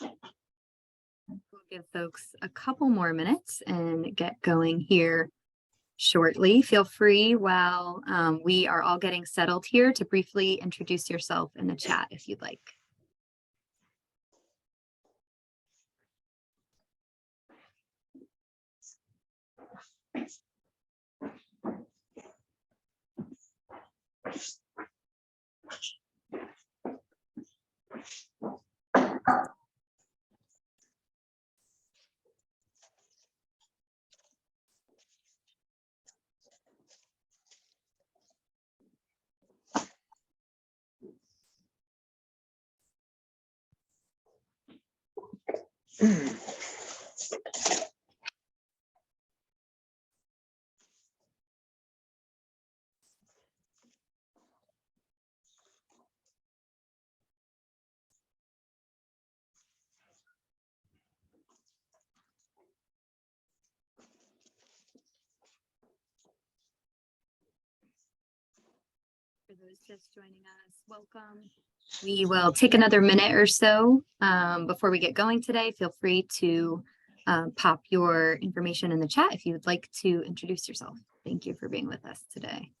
We'll give folks a couple more minutes and get going here shortly. Feel free while we are all getting settled here to briefly introduce yourself in the chat if you'd like. For those just joining us, welcome. We will take another minute or so before we get going today. Feel free to pop your information in the chat if you would like to introduce yourself. Thank you for being with us today.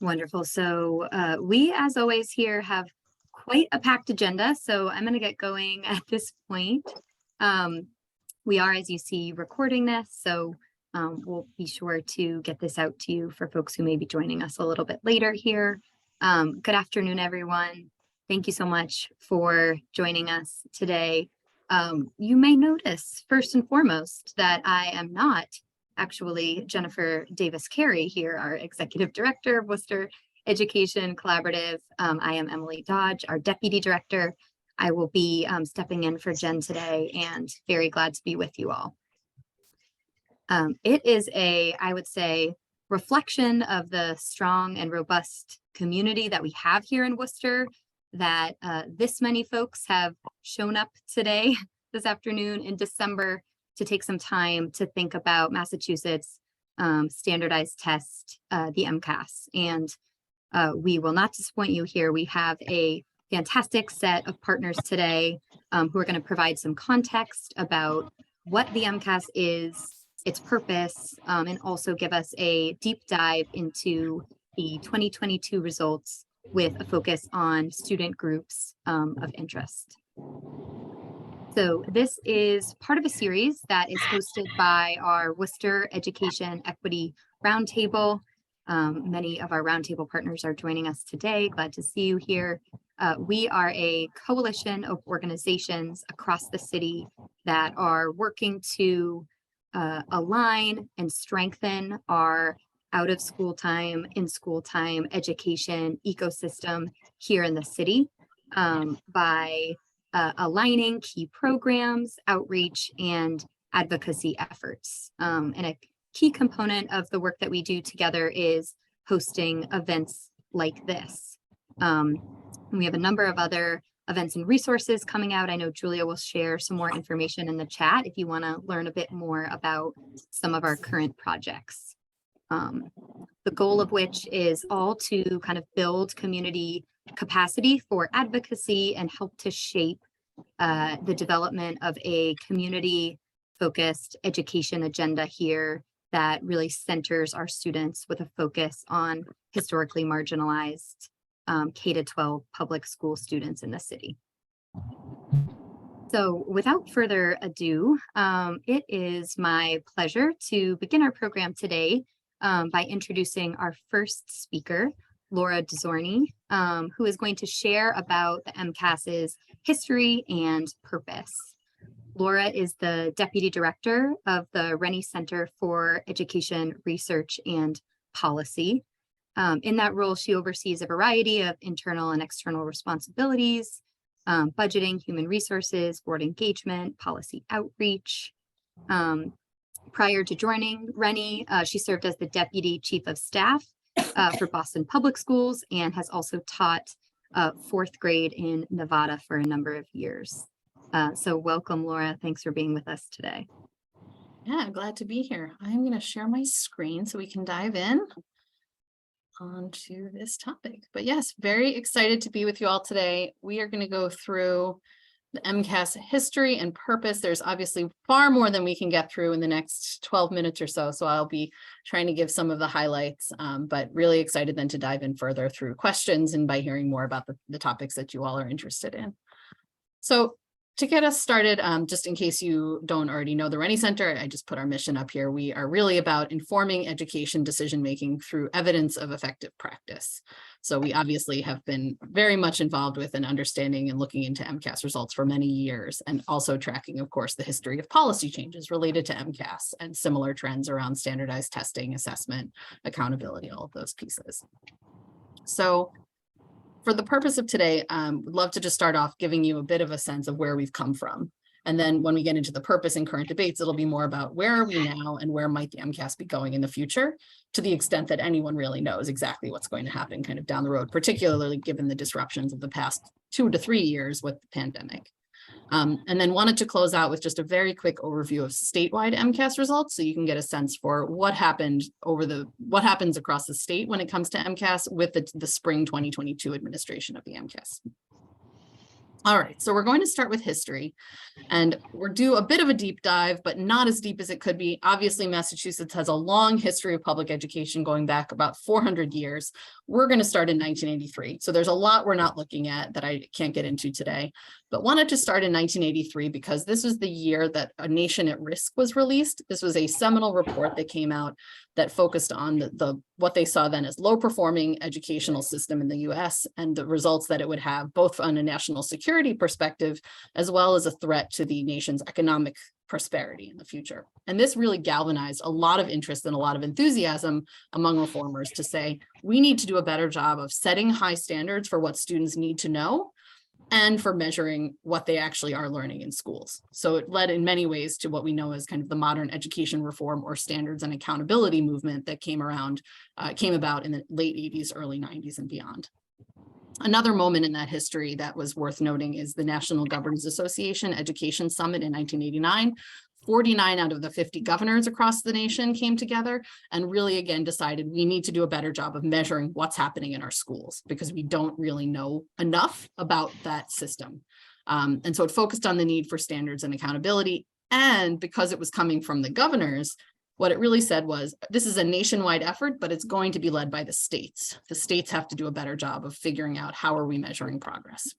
Wonderful. So we, as always, here have quite a packed agenda. So I'm going to get going at this point. We are, as you see, recording this. So we'll be sure to get this out to you for folks who may be joining us a little bit later here. Good afternoon, everyone. Thank you so much for joining us today. You may notice, first and foremost, that I am not actually Jennifer Davis Carey here, our Executive Director of Worcester Education Collaborative. I am Emily Dodge, our Deputy Director. I will be stepping in for Jen today and very glad to be with you all. It is I would say, reflection of the strong and robust community that we have here in Worcester that this many folks have shown up today, this afternoon in December, to take some time to think about Massachusetts standardized test, the MCAS. And we will not disappoint you here. We have a fantastic set of partners today who are going to provide some context about what the MCAS is, its purpose, and also give us a deep dive into the 2022 results with a focus on student groups of interest. So this is part of a series that is hosted by our Worcester Education Equity Roundtable. Many of our roundtable partners are joining us today. Glad to see you here. We are a coalition of organizations across the city that are working to align and strengthen our out of school time, in school time education ecosystem here in the city by aligning key programs, outreach, and advocacy efforts. And a key component of the work that we do together is hosting events like this. We have a number of other events and resources coming out. I know Julia will share some more information in the chat if you want to learn a bit more about some of our current projects. The goal of which is all to kind of build community capacity for advocacy and help to shape the development of a community-focused education agenda here that really centers our students with a focus on historically marginalized K-12 public school students in the city. So without further ado, it is my pleasure to begin our program today by introducing our first speaker, Laura Dziorny, who is going to share about the MCAS's history and purpose. Laura is the Deputy Director of the Rennie Center for Education Research and Policy. In that role, she oversees a variety of internal and external responsibilities, budgeting, human resources, board engagement, policy outreach. Prior to joining Rennie, she served as the Deputy Chief of Staff for Boston Public Schools and has also taught fourth grade in Nevada for a number of years. So welcome, Laura. Thanks for being with us today. Yeah, glad to be here. I'm going to share my screen so we can dive in onto this topic. But yes, very excited to be with you all today. We are going to go through the MCAS history and purpose. There's obviously far more than we can get through in the next 12 minutes or so. So I'll be trying to give some of the highlights, but really excited then to dive in further through questions and by hearing more about the topics that you all are interested in. So to get us started, just in case you don't already know the Rennie Center, I just put our mission up here. We are really about informing education decision-making through evidence of effective practice. So we obviously have been very much involved with and understanding and looking into MCAS results for many years, and also tracking, of course, the history of policy changes related to MCAS and similar trends around standardized testing, assessment, accountability, all of those pieces. So for the purpose of today, would love to just start off giving you a bit of a sense of where we've come from. And then when we get into the purpose and current debates, it'll be more about where are we now and where might the MCAS be going in the future, to the extent that anyone really knows exactly what's going to happen kind of down the road, particularly given the disruptions of the past 2 to 3 years with the pandemic. And then wanted to close out with just a very quick overview of statewide MCAS results, so you can get a sense for what happens across the state when it comes to MCAS with the spring 2022 administration of the MCAS. All right, so we're going to start with history, and we'll do a bit of a deep dive, but not as deep as it could be. Obviously, Massachusetts has a long history of public education going back about 400 years. We're going to start in 1983. So there's a lot we're not looking at that I can't get into today, but wanted to start in 1983 because this was the year that A Nation at Risk was released. This was a seminal report that came out that focused on what they saw then as low performing educational system in the US and the results that it would have both on a national security perspective, as well as a threat to the nation's economic prosperity in the future. And this really galvanized a lot of interest and a lot of enthusiasm among reformers to say, we need to do a better job of setting high standards for what students need to know and for measuring what they actually are learning in schools. So it led in many ways to what we know as kind of the modern education reform or standards and accountability movement that came about in the late 80s, early 90s and beyond. Another moment in that history that was worth noting is the National Governors Association Education Summit in 1989. 49 out of the 50 governors across the nation came together and really, again, decided we need to do a better job of measuring what's happening in our schools because we don't really know enough about that system. And so it focused on the need for standards and accountability. And because it was coming from the governors, what it really said was, this is a nationwide effort, but it's going to be led by the states. The states have to do a better job of figuring out how are we measuring progress.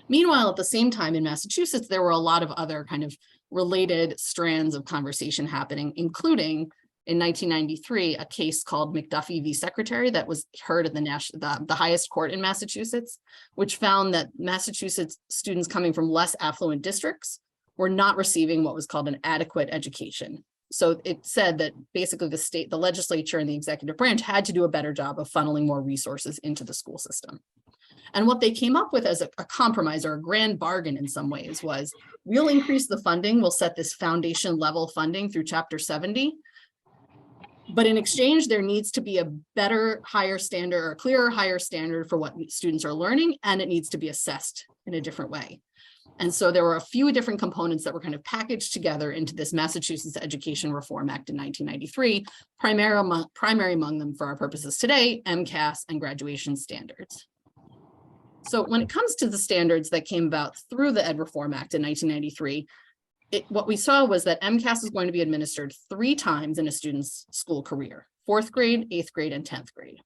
Meanwhile, at the same time in Massachusetts, there were a lot of other kind of related strands of conversation happening, including in 1993, a case called McDuffie v. Secretary that was heard at the highest court in Massachusetts, which found that Massachusetts students coming from less affluent districts were not receiving what was called an adequate education. So it said that basically the legislature and the executive branch had to do a better job of funneling more resources into the school system. And what they came up with as a compromise or a grand bargain in some ways was, we'll increase the funding, we'll set this foundation level funding through Chapter 70, but in exchange, there needs to be a better, higher standard or a clearer, higher standard for what students are learning, and it needs to be assessed in a different way. And so there were a few different components that were kind of packaged together into this Massachusetts Education Reform Act in 1993, primary among them for our purposes today, MCAS and graduation standards. So when it comes to the standards that came about through the Ed Reform Act in 1993, what we saw was that MCAS is going to be administered 3 times in a student's school career, 4th grade, 8th grade, and 10th grade.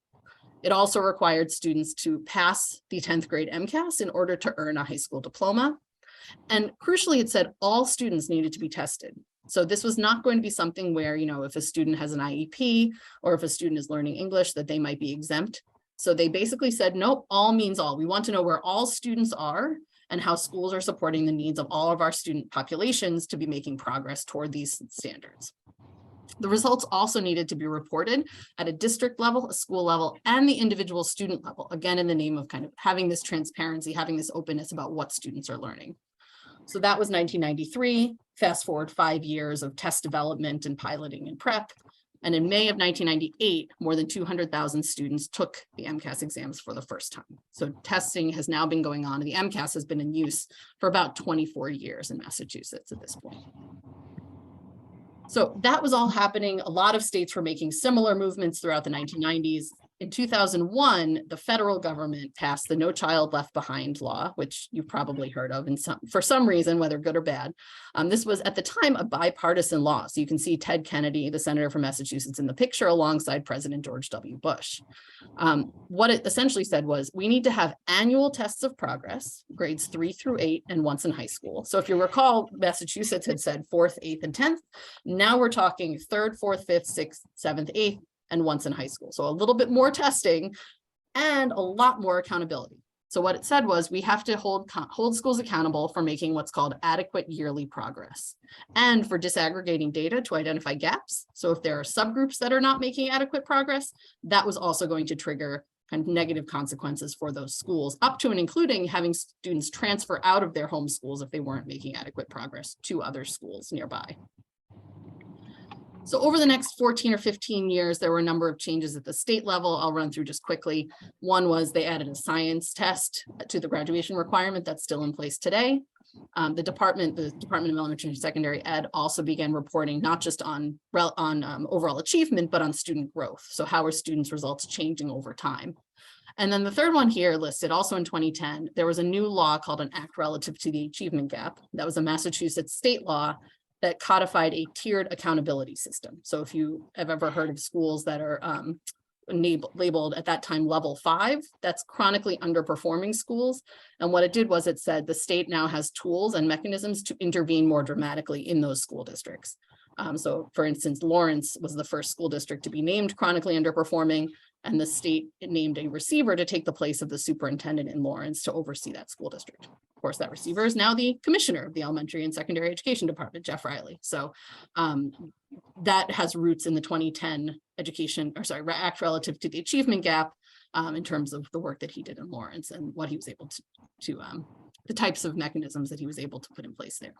It also required students to pass the 10th grade MCAS in order to earn a high school diploma. And crucially, it said all students needed to be tested. So this was not going to be something where, if a student has an IEP or if a student is learning English, that they might be exempt. So they basically said, nope, all means all. We want to know where all students are and how schools are supporting the needs of all of our student populations to be making progress toward these standards. The results also needed to be reported at a district level, a school level, and the individual student level, again, in the name of kind of having this transparency, having this openness about what students are learning. So that was 1993. Fast forward 5 years of test development and piloting and prep. And in May of 1998, more than 200,000 students took the MCAS exams for the first time. So testing has now been going on, and the MCAS has been in use for about 24 years in Massachusetts at this point. So that was all happening. A lot of states were making similar movements throughout the 1990s. In 2001, the federal government passed the No Child Left Behind law, which you've probably heard of for some reason, whether good or bad. This was at the time a bipartisan law. So you can see Ted Kennedy, the senator from Massachusetts, in the picture alongside President George W. Bush. What it essentially said was, we need to have annual tests of progress, grades 3 through 8, and once in high school. So if you recall, Massachusetts had said 4th, 8th, and 10th. Now we're talking 3rd, 4th, 5th, 6th, 7th, 8th, and once in high school. So a little bit more testing and a lot more accountability. So what it said was, we have to hold schools accountable for making what's called adequate yearly progress and for disaggregating data to identify gaps. So if there are subgroups that are not making adequate progress, that was also going to trigger kind of negative consequences for those schools, up to and including having students transfer out of their home schools if they weren't making adequate progress to other schools nearby. So over the next 14 or 15 years, there were a number of changes at the state level. I'll run through just quickly. One was they added a science test to the graduation requirement that's still in place today. The Department of Elementary and Secondary Ed also began reporting not just on overall achievement, but on student growth. So how are students' results changing over time? And then the third one here listed, also in 2010, there was a new law called an Act Relative to the Achievement Gap. That was a Massachusetts state law that codified a tiered accountability system. So if you have ever heard of schools that are labeled at that time level 5, that's chronically underperforming schools. And what it did was it said the state now has tools and mechanisms to intervene more dramatically in those school districts. So for instance, Lawrence was the first school district to be named chronically underperforming, and the state named a receiver to take the place of the superintendent in Lawrence to oversee that school district. Of course, that receiver is now the commissioner of the Elementary and Secondary Education Department, Jeff Riley. So that has roots in the 2010 Act Relative to the Achievement Gap in terms of the work that he did in Lawrence and what he was able to the types of mechanisms that he was able to put in place there.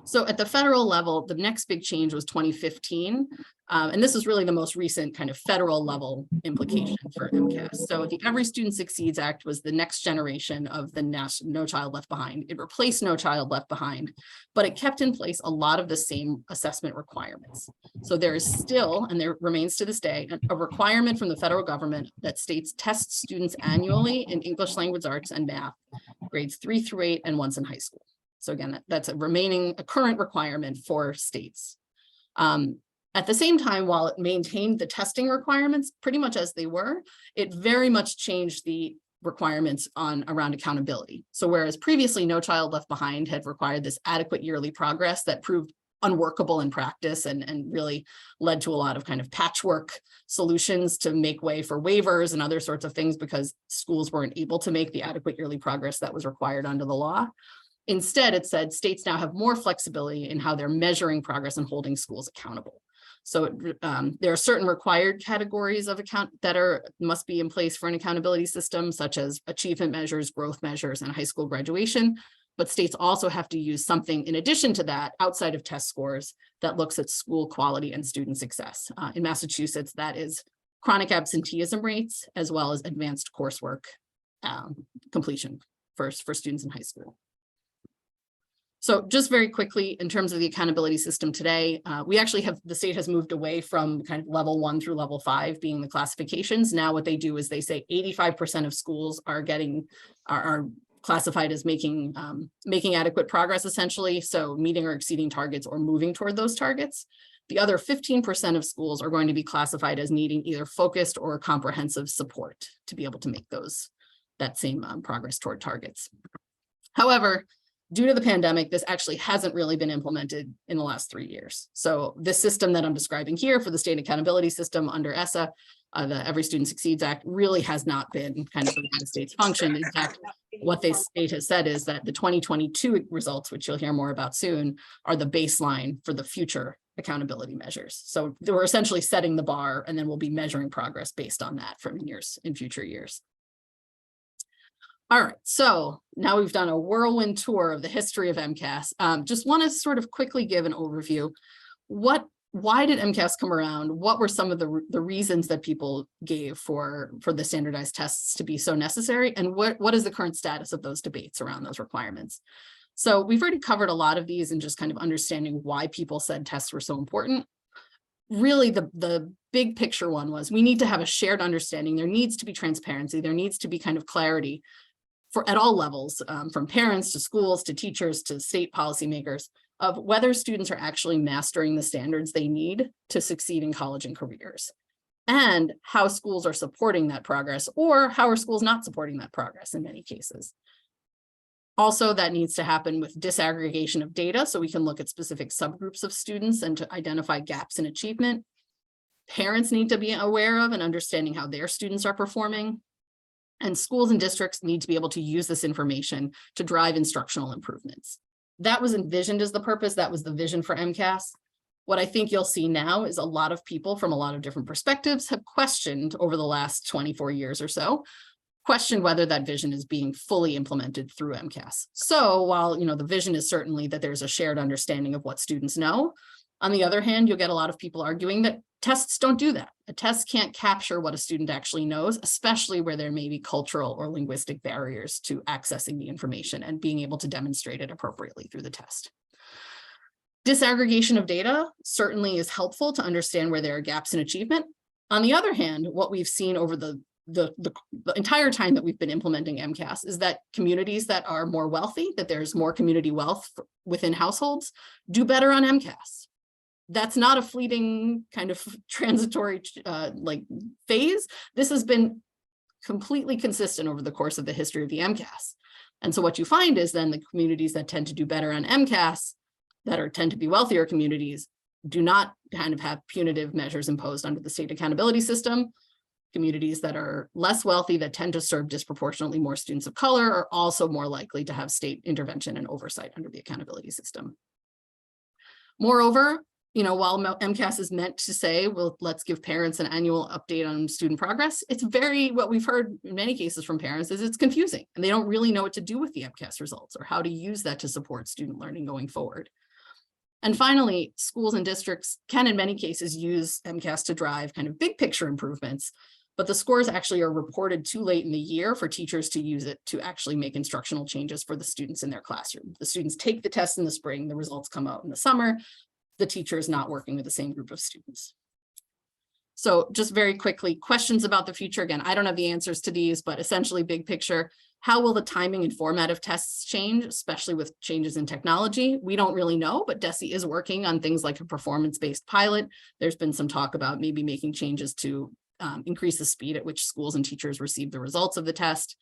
So at the federal level, the next big change was 2015. And this is really the most recent kind of federal level implication for MCAS. So the Every Student Succeeds Act was the next generation of the No Child Left Behind. It replaced No Child Left Behind, but it kept in place a lot of the same assessment requirements. So there is still, and there remains to this day, a requirement from the federal government that states test students annually in English language arts and math, grades 3 through 8, and once in high school. So again, that's a current requirement for states. At the same time, while it maintained the testing requirements pretty much as they were, it very much changed the requirements around accountability. So whereas previously No Child Left Behind had required this adequate yearly progress that proved unworkable in practice and really led to a lot of kind of patchwork solutions to make way for waivers and other sorts of things because schools weren't able to make the adequate yearly progress that was required under the law. Instead, it said states now have more flexibility in how they're measuring progress and holding schools accountable. So there are certain required categories of must be in place for an accountability system, such as achievement measures, growth measures, and high school graduation. But states also have to use something in addition to that, outside of test scores, that looks at school quality and student success. In Massachusetts, that is chronic absenteeism rates, as well as advanced coursework completion for students in high school. So just very quickly, in terms of the accountability system today, the state has moved away from kind of level 1 through level 5 being the classifications. Now what they do is they say 85% of schools are classified as making adequate progress, essentially. So meeting or exceeding targets or moving toward those targets. The other 15% of schools are going to be classified as needing either focused or comprehensive support to be able to make that same progress toward targets. However, Due to the pandemic, this actually hasn't really been implemented in the last 3 years. So this system that I'm describing here for the state accountability system under ESSA, the Every Student Succeeds Act, really has not been kind of the state's function. In fact, what the state has said is that the 2022 results, which you'll hear more about soon, are the baseline for the future accountability measures. So we're essentially setting the bar, and then we'll be measuring progress based on that from in future years. All right, so now we've done a whirlwind tour of the history of MCAS. Just want to sort of quickly give an overview. Why did MCAS come around? What were some of the reasons that people gave for the standardized tests to be so necessary? And what is the current status of those debates around those requirements? So we've already covered a lot of these and just kind of understanding why people said tests were so important. Really, the big picture one was we need to have a shared understanding. There needs to be transparency. There needs to be kind of clarity at all levels, from parents to schools to teachers to state policymakers, of whether students are actually mastering the standards they need to succeed in college and careers, and how schools are supporting that progress, or how are schools not supporting that progress in many cases. Also, that needs to happen with disaggregation of data so we can look at specific subgroups of students and to identify gaps in achievement. Parents need to be aware of and understanding how their students are performing. And schools and districts need to be able to use this information to drive instructional improvements. That was envisioned as the purpose. That was the vision for MCAS. What I think you'll see now is a lot of people from a lot of different perspectives have questioned over the last 24 years or so, questioned whether that vision is being fully implemented through MCAS. So while the vision is certainly that there's a shared understanding of what students know, on the other hand, you'll get a lot of people arguing that tests don't do that. A test can't capture what a student actually knows, especially where there may be cultural or linguistic barriers to accessing the information and being able to demonstrate it appropriately through the test. Disaggregation of data certainly is helpful to understand where there are gaps in achievement. On the other hand, what we've seen over the entire time that we've been implementing MCAS is that communities that are more wealthy, that there's more community wealth within households, do better on MCAS. That's not a fleeting kind of transitory phase. This has been completely consistent over the course of the history of the MCAS. And so what you find is then the communities that tend to do better on MCAS, tend to be wealthier communities, do not kind of have punitive measures imposed under the state accountability system. Communities that are less wealthy, that tend to serve disproportionately more students of color, are also more likely to have state intervention and oversight under the accountability system. Moreover, while MCAS is meant to say, well, let's give parents an annual update on student progress, it's what we've heard in many cases from parents is it's confusing and they don't really know what to do with the MCAS results or how to use that to support student learning going forward. And finally, schools and districts can in many cases use MCAS to drive kind of big picture improvements, but the scores actually are reported too late in the year for teachers to use it to actually make instructional changes for the students in their classroom. The students take the test in the spring, the results come out in the summer. The teacher is not working with the same group of students. So just very quickly, questions about the future. Again, I don't have the answers to these, but essentially big picture, how will the timing and format of tests change, especially with changes in technology? We don't really know, but DESE is working on things like a performance-based pilot. There's been some talk about maybe making changes to increase the speed at which schools and teachers receive the results of the test.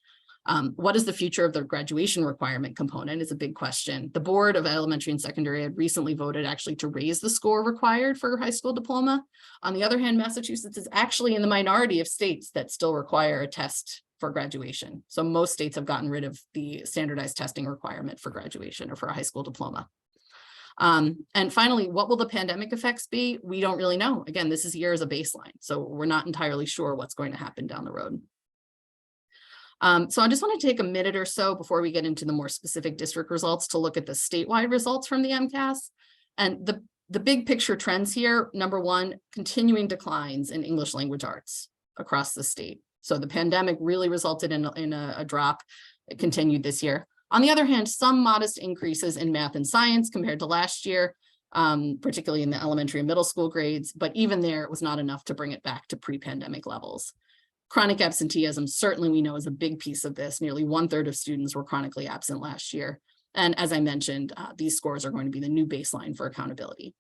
What is the future of the graduation requirement component is a big question. The Board of Elementary and Secondary had recently voted actually to raise the score required for high school diploma. On the other hand, Massachusetts is actually in the minority of states that still require a test for graduation. So most states have gotten rid of the standardized testing requirement for graduation or for a high school diploma. And finally, what will the pandemic effects be? We don't really know. Again, this is here as a baseline, so we're not entirely sure what's going to happen down the road. So I just want to take a minute or so before we get into the more specific district results to look at the statewide results from the MCAS. And the big picture trends here, number one, continuing declines in English language arts across the state. So the pandemic really resulted in a drop. It continued this year. On the other hand, some modest increases in math and science compared to last year, particularly in the elementary and middle school grades, but even there, it was not enough to bring it back to pre-pandemic levels. Chronic absenteeism, certainly we know, is a big piece of this. Nearly 1/3 of students were chronically absent last year. And as I mentioned, these scores are going to be the new baseline for accountability.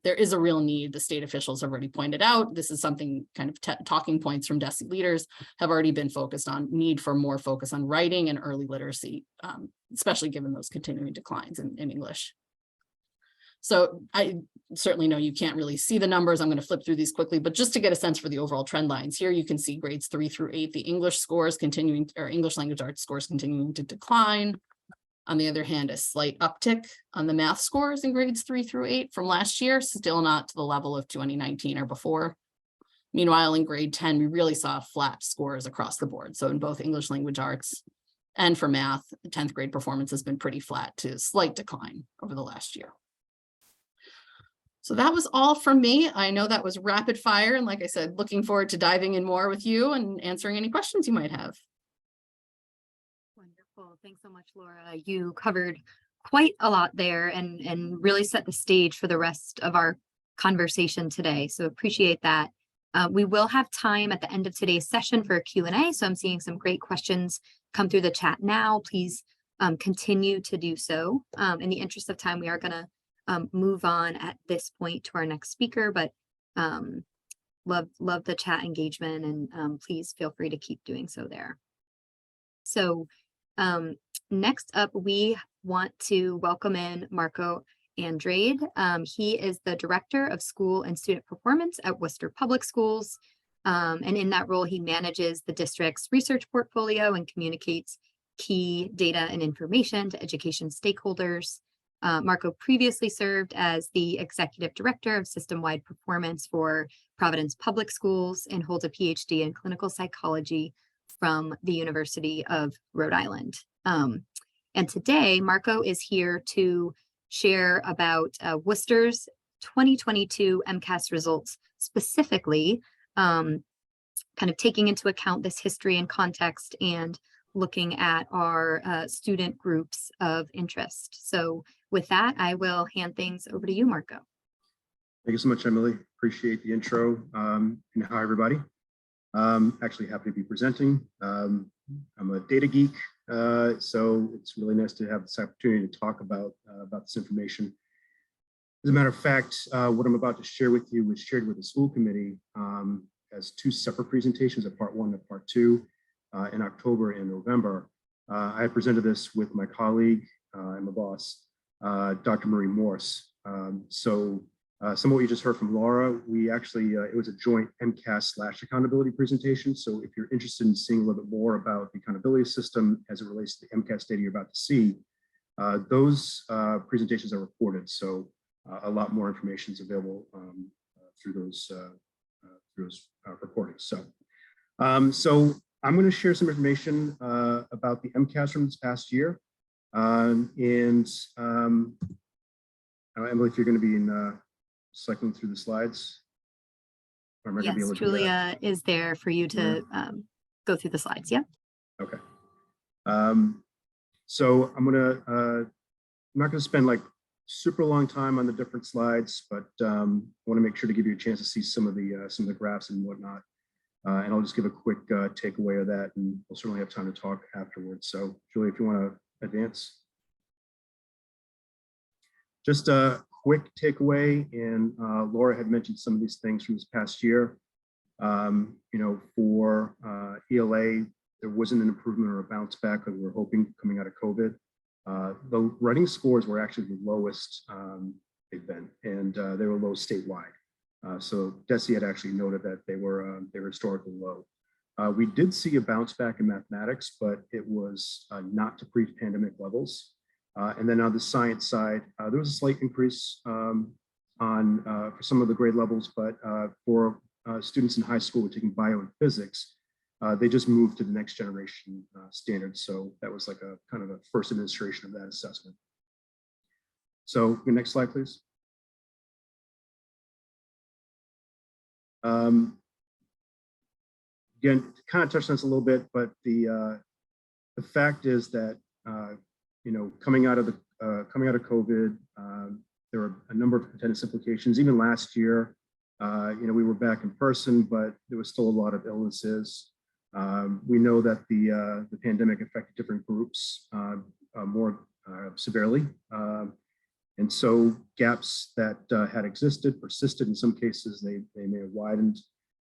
There is a real need. The state officials have already pointed out. This is something kind of talking points from DESE leaders have already been focused on, need for more focus on writing and early literacy, especially given those continuing declines in English. So I certainly know you can't really see the numbers. I'm going to flip through these quickly, but just to get a sense for the overall trend lines here, you can see grades 3 through 8, the English scores continuing, or English language arts scores continuing to decline. On the other hand, a slight uptick on the math scores in grades 3 through 8 from last year, still not to the level of 2019 or before. Meanwhile, in grade 10, we really saw flat scores across the board. So in both English language arts and for math, the 10th grade performance has been pretty flat to slight decline over the last year. So that was all from me. I know that was rapid fire. And like I said, looking forward to diving in more with you and answering any questions you might have. Wonderful. Thanks so much, Laura. You covered quite a lot there and really set the stage for the rest of our conversation today. So appreciate that. We will have time at the end of today's session for a Q&A. So I'm seeing some great questions come through the chat now. Please continue to do so. In the interest of time, we are going to move on at this point to our next speaker, but love the chat engagement, and please feel free to keep doing so there. So next up, we want to welcome in Marco Andrade. He is the Director of School and Student Performance at Worcester Public Schools. And in that role, he manages the district's research portfolio and communicates key data and information to education stakeholders. Marco previously served as the Executive Director of System-Wide Performance for Providence Public Schools and holds a PhD in clinical psychology from the University of Rhode Island. And today, Marco is here to share about Worcester's 2022 MCAS results, specifically kind of taking into account this history and context and looking at our student groups of interest. So with that, I will hand things over to you, Marco. Thank you so much, Emily. Appreciate the intro. And hi, everybody. Actually happy to be presenting. I'm a data geek, so it's really nice to have this opportunity to talk about this information. As a matter of fact, what I'm about to share with you was shared with the school committee as 2 separate presentations, a part 1 and part 2, in October and November. I presented this with my colleague and my boss, Dr. Marie Morse. Some of what you just heard from Laura, we actually, it was a joint MCAS/accountability presentation. So if you're interested in seeing a little bit more about the accountability system as it relates to the MCAS data you're about to see, those presentations are recorded. So a lot more information is available through those recordings. So I'm going to share some information about the MCAS from this past year. Emily, if you're going to be in cycling through the slides. Yes, Julia is there for you to go through the slides. Yeah. Okay. So I'm not going to spend like super long time on the different slides, but I want to make sure to give you a chance to see some of the graphs and whatnot. And I'll just give a quick takeaway of that, and we'll certainly have time to talk afterwards. So Julia, if you want to advance. Just a quick takeaway, and Laura had mentioned some of these things from this past year. For ELA, there wasn't an improvement or a bounce back that we were hoping coming out of COVID. The writing scores were actually the lowest they've been, and they were low statewide. So DESE had actually noted that they were historically low. We did see a bounce back in mathematics, but it was not to pre-pandemic levels. And then on the science side, there was a slight increase for some of the grade levels, but for students in high school taking bio and physics, they just moved to the next generation standards. So that was like a kind of a first administration of that assessment. So the next slide, please. Again, kind of touched on this a little bit, but the fact is that coming out of COVID, there were a number of attendance implications. Even last year, we were back in person, but there was still a lot of illnesses. We know that the pandemic affected different groups more severely. And so gaps that had existed persisted. In some cases, they may have widened.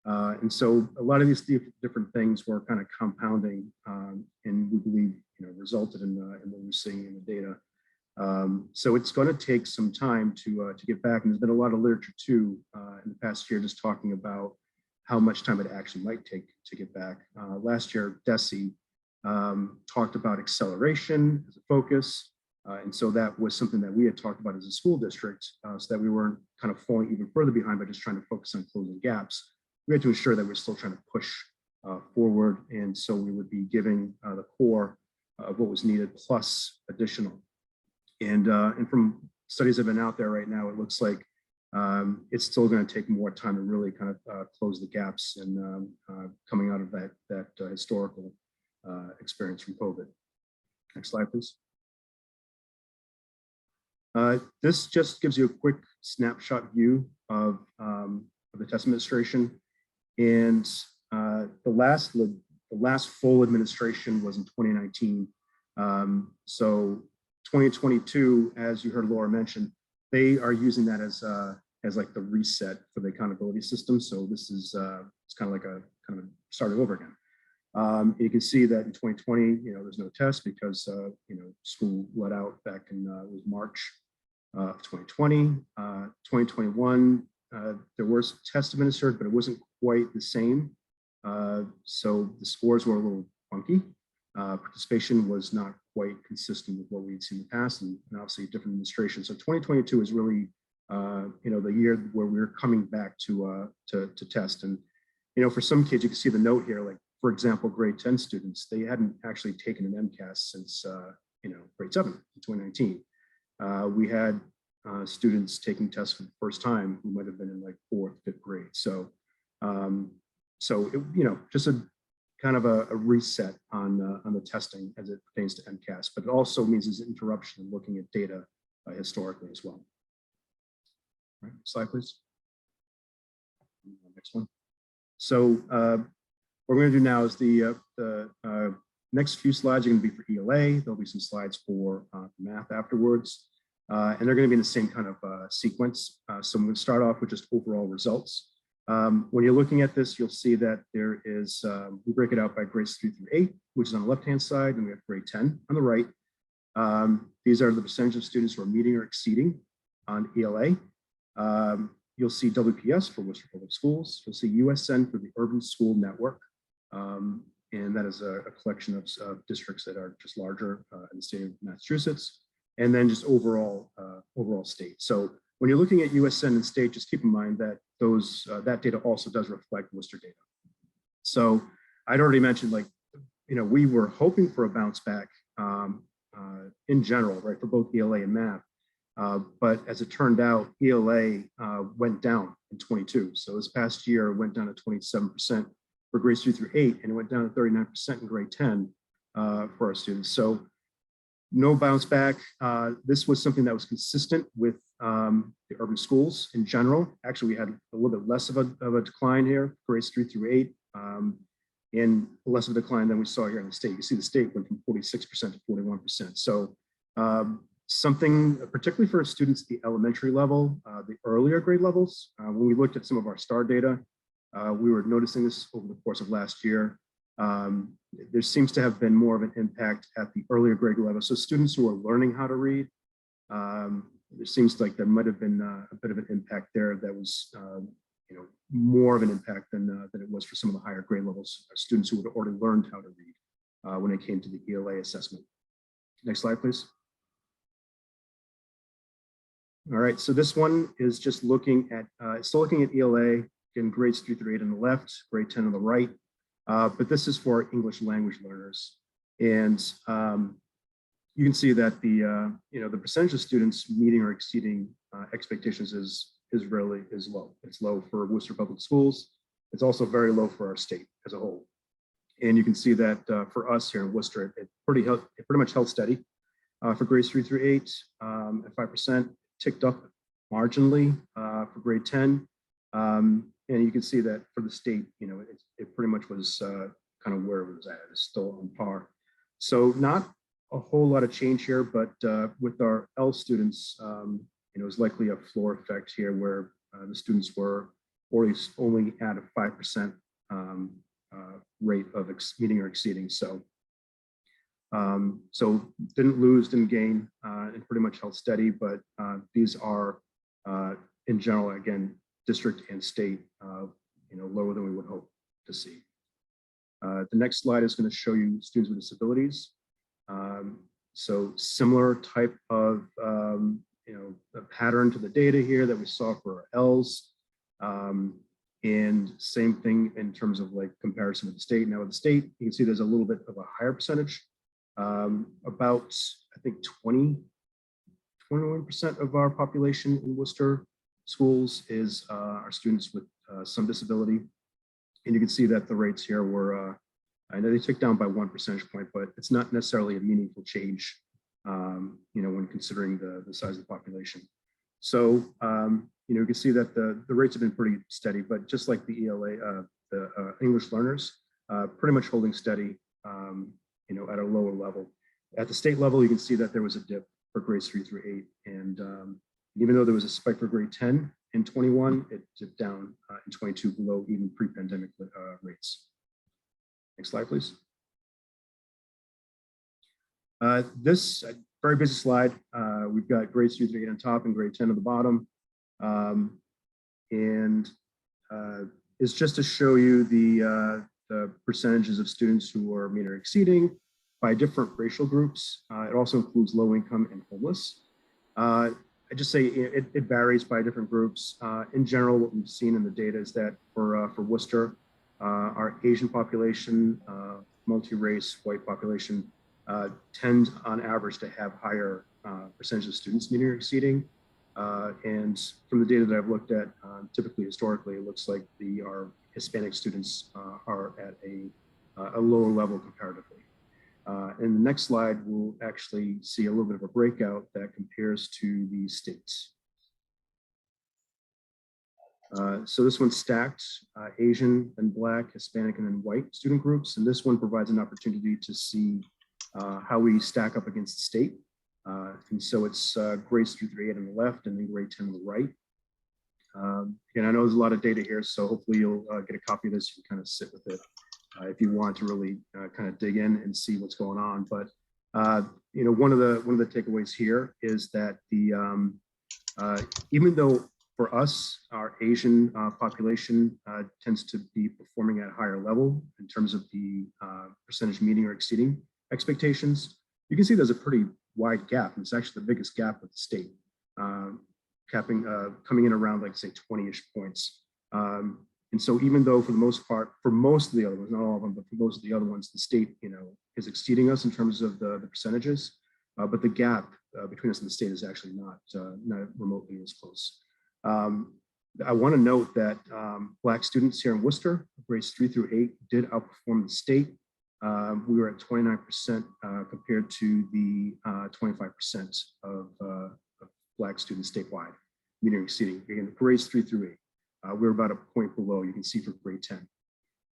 And so a lot of these different things were kind of compounding, and we believe, resulted in what we're seeing in the data. So it's going to take some time to get back. And there's been a lot of literature too in the past year just talking about how much time it actually might take to get back. Last year, DESE talked about acceleration as a focus. And so that was something that we had talked about as a school district, so that we weren't kind of falling even further behind by just trying to focus on closing gaps. We had to ensure that we're still trying to push forward. And so we would be giving the core of what was needed plus additional. And from studies that have been out there right now, it looks like it's still going to take more time to really kind of close the gaps and coming out of that historical experience from COVID. Next slide, please. This just gives you a quick snapshot view of the test administration. And the last full administration was in 2019. So 2022, as you heard Laura mention, they are using that as like the reset for the accountability system. So this is it's kind of like a starting over again. You can see that in 2020, there's no test because school let out back in it was March of 2020. 2021, there was tests administered, but it wasn't quite the same. So the scores were a little funky. Participation was not quite consistent with what we'd seen in the past, and obviously different administration. So 2022 is really, the year where we're coming back to test. And, for some kids, you can see the note here, like, for example, grade 10 students, they hadn't actually taken an MCAS since, grade 7 in 2019. We had students taking tests for the first time who might have been in like 4th, 5th grade. So, just a kind of a reset on the testing as it pertains to MCAS, but it also means there's an interruption in looking at data historically as well. All right, slide, please. Next one. So what we're going to do now is the next few slides are going to be for ELA. There'll be some slides for math afterwards, and they're going to be in the same kind of sequence. So I'm going to start off with just overall results. When you're looking at this, you'll see that there is, we break it out by grades 3 through 8, which is on the left-hand side, and we have grade 10 on the right. These are the percentage of students who are meeting or exceeding on ELA. You'll see WPS for Worcester Public Schools. You'll see USN for the Urban School Network. And that is a collection of districts that are just larger in the state of Massachusetts. And then just overall state. So when you're looking at USN and state, just keep in mind that that data also does reflect Worcester data. So I'd already mentioned, like, we were hoping for a bounce back in general, right, for both ELA and math. But as it turned out, ELA went down in 22. So this past year it went down to 27% for grades 3 through 8, and it went down to 39% in grade 10 for our students. So no bounce back. This was something that was consistent with the urban schools in general. Actually, we had a little bit less of a decline here, grades 3 through 8, and less of a decline than we saw here in the state. You see the state went from 46% to 41%. So something, particularly for students at the elementary level, the earlier grade levels, when we looked at some of our STAR data, we were noticing this over the course of last year. There seems to have been more of an impact at the earlier grade level. So students who are learning how to read, there seems like there might have been a bit of an impact there that was more of an impact than it was for some of the higher grade levels, students who had already learned how to read when it came to the ELA assessment. Next slide, please. All right, so this one is just looking at, still looking at ELA in grades 3 through 8 on the left, grade 10 on the right, but this is for English language learners. And you can see that the percentage of students meeting or exceeding expectations is low. It's low for Worcester Public Schools. It's also very low for our state as a whole. And you can see that for us here in Worcester, it pretty much held steady for grades 3 through 8 at 5%. Ticked up marginally for grade 10. And you can see that for the state, it pretty much was kind of where it was at. It's still on par. So not a whole lot of change here, but with our L students, it's likely a floor effect here where the students were only at a 5% rate of meeting or exceeding. So didn't lose, didn't gain, and pretty much held steady. But these are, in general, again, district and state, lower than we would hope to see. The next slide is going to show you students with disabilities. So similar type of, a pattern to the data here that we saw for our Ls. And same thing in terms of like comparison with the state. Now with the state, you can see there's a little bit of a higher percentage. About, I think 21% of our population in Worcester schools is our students with some disability. And you can see that the rates here were, I know they ticked down by 1 percentage point, but it's not necessarily a meaningful change, when considering the size of the population. So, you can see that the rates have been pretty steady, but just like the ELA, the English learners, pretty much holding steady, at a lower level. At the state level, you can see that there was a dip for grades 3 through 8. And even though there was a spike for grade 10 in 21, it dipped down in 22 below even pre-pandemic rates. Next slide, please. This very busy slide. We've got grades 3 through 8 on top and grade 10 at the bottom. It's just to show you the percentages of students who are meeting or exceeding by different racial groups. It also includes low income and homeless. I just say it varies by different groups. In general, what we've seen in the data is that for Worcester, our Asian population, multi-race white population tend on average to have higher percentage of students meeting or exceeding. And from the data that I've looked at, typically historically, it looks like our Hispanic students are at a lower level comparatively. In the next slide, we'll actually see a little bit of a breakout that compares to the states. So this one's stacked, Asian and Black, Hispanic, and then white student groups. And this one provides an opportunity to see how we stack up against the state. And so it's grades 3 through 8 on the left and then grade 10 on the right. And I know there's a lot of data here, so hopefully you'll get a copy of this. You can kind of sit with it if you want to really kind of dig in and see what's going on. But one of the takeaways here is that even though for us, our Asian population tends to be performing at a higher level in terms of the percentage meeting or exceeding expectations, you can see there's a pretty wide gap. And it's actually the biggest gap with the state, coming in around, like, say, 20-ish points. And so even though for the most part, for most of the other ones, not all of them, but for most of the other ones, the state, is exceeding us in terms of the percentages, but the gap between us and the state is actually not remotely as close. I want to note that Black students here in Worcester, grades 3 through 8, did outperform the state. We were at 29% compared to the 25% of Black students statewide, meeting or exceeding. Again, grades 3 through 8. We're about a point below, you can see, for grade 10,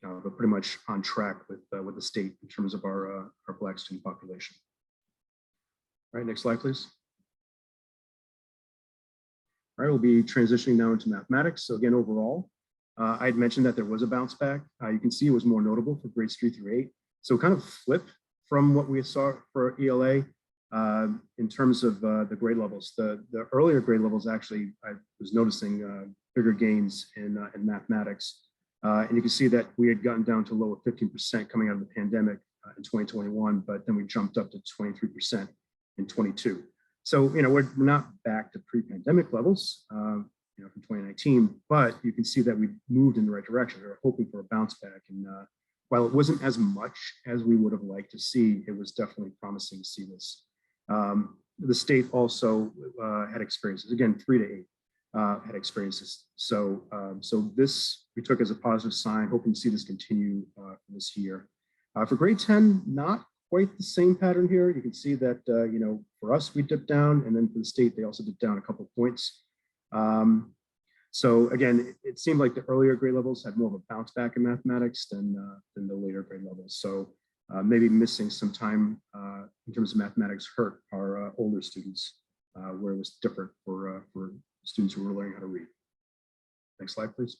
but pretty much on track with the state in terms of our Black student population. All right, next slide, please. All right, we'll be transitioning now into mathematics. So again, overall, I had mentioned that there was a bounce back. You can see it was more notable for grades 3 through 8. So kind of flipped from what we saw for ELA in terms of the grade levels. The earlier grade levels, actually, I was noticing bigger gains in mathematics. And you can see that we had gotten down to lower 15% coming out of the pandemic in 2021, but then we jumped up to 23% in 22. So, we're not back to pre-pandemic levels, from 2019, but you can see that we moved in the right direction. We were hoping for a bounce back. And while it wasn't as much as we would have liked to see, it was definitely promising to see this. The state also had experiences, again, 3 to 8 had experiences. So, this we took as a positive sign, hoping to see this continue for this year. For grade 10, not quite the same pattern here. You can see that, for us, we dipped down, and then for the state, they also dipped down a couple of points. So again, it seemed like the earlier grade levels had more of a bounce back in mathematics than the later grade levels. So maybe missing some time in terms of mathematics hurt our older students, where it was different for students who were learning how to read. Next slide, please.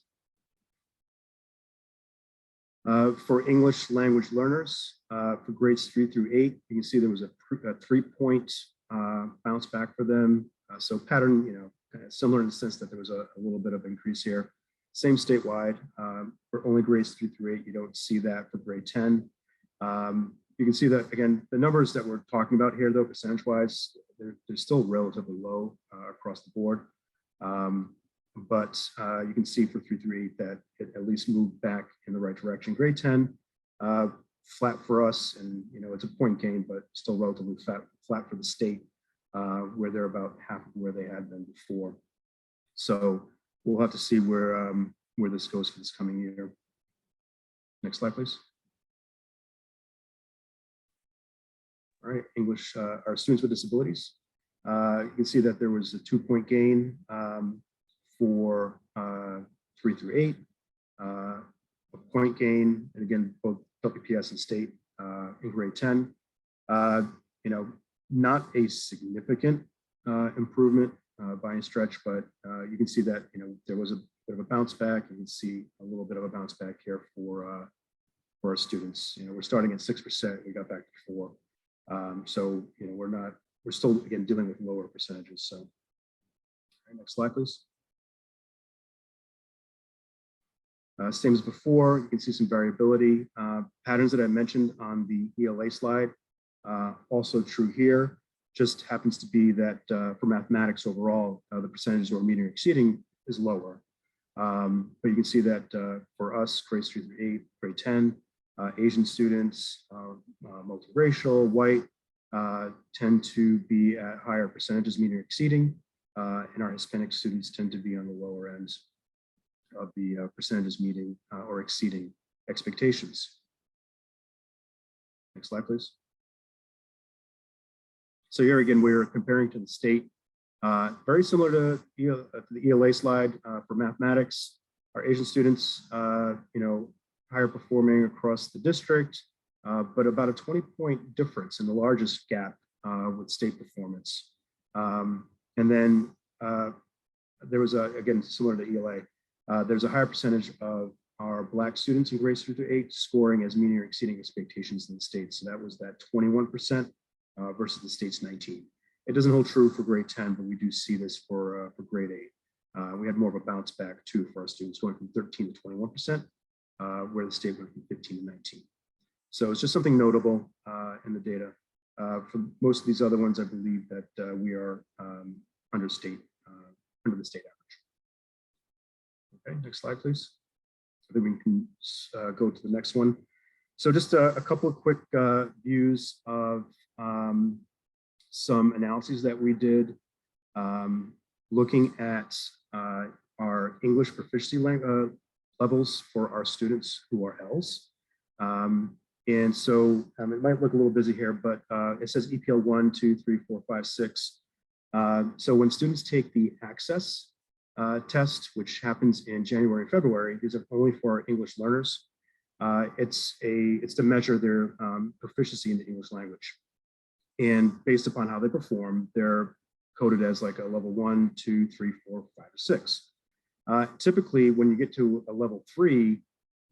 For English language learners, for grades 3 through 8, you can see there was a 3-point bounce back for them. So pattern, kind of similar in the sense that there was a little bit of increase here. Same statewide. For only grades 3 through 8, you don't see that for grade 10. You can see that, again, the numbers that we're talking about here, though, percentage-wise, they're still relatively low across the board. But you can see for 3 through 8 that it at least moved back in the right direction. Grade 10, flat for us, and it's a point gain, but still relatively flat for the state, where they're about half of where they had been before. So we'll have to see where this goes for this coming year. Next slide, please. All right, English, our students with disabilities. You can see that there was a 2-point gain for 3 through 8, a point gain, and again, both WPS and state in grade 10. Not a significant improvement by any stretch, but you can see that there was a bit of a bounce back. You can see a little bit of a bounce back here for our students. We're starting at 6%. We got back to 4%. So we're still again dealing with lower percentages. So, all right, next slide, please. Same as before, you can see some variability. Patterns that I mentioned on the ELA slide, also true here. Just happens to be that for mathematics overall, the percentages we're meeting or exceeding is lower. But you can see that for us, grades 3 through 8, grade 10, Asian students, multiracial, white, tend to be at higher percentages, meeting or exceeding, and our Hispanic students tend to be on the lower ends of the percentages meeting or exceeding expectations. Next slide, please. So here again, we're comparing to the state, very similar to the ELA slide for mathematics. Our Asian students, higher performing across the district, but about a 20-point difference in the largest gap with state performance. And then there was again, similar to ELA, there's a higher percentage of our Black students in grades 3 through 8 scoring as meeting or exceeding expectations in the state. So that was that 21% versus the state's 19%. It doesn't hold true for grade 10, but we do see this for grade 8. We had more of a bounce back too for our students, going from 13 to 21%, where the state went from 15 to 19. So it's just something notable in the data. For most of these other ones, I believe that we are under the state average. Okay, next slide, please. I think we can go to the next one. So just a couple of quick views of some analyses that we did, looking at our English proficiency levels for our students who are Ls. And so it might look a little busy here, but it says EPL 1, 2, 3, 4, 5, 6. So when students take the access test, which happens in January and February, these are only for our English learners. It's to measure their proficiency in the English language. And based upon how they perform, they're coded as like a level 1, 2, 3, 4, 5, 6. Typically, when you get to a level 3,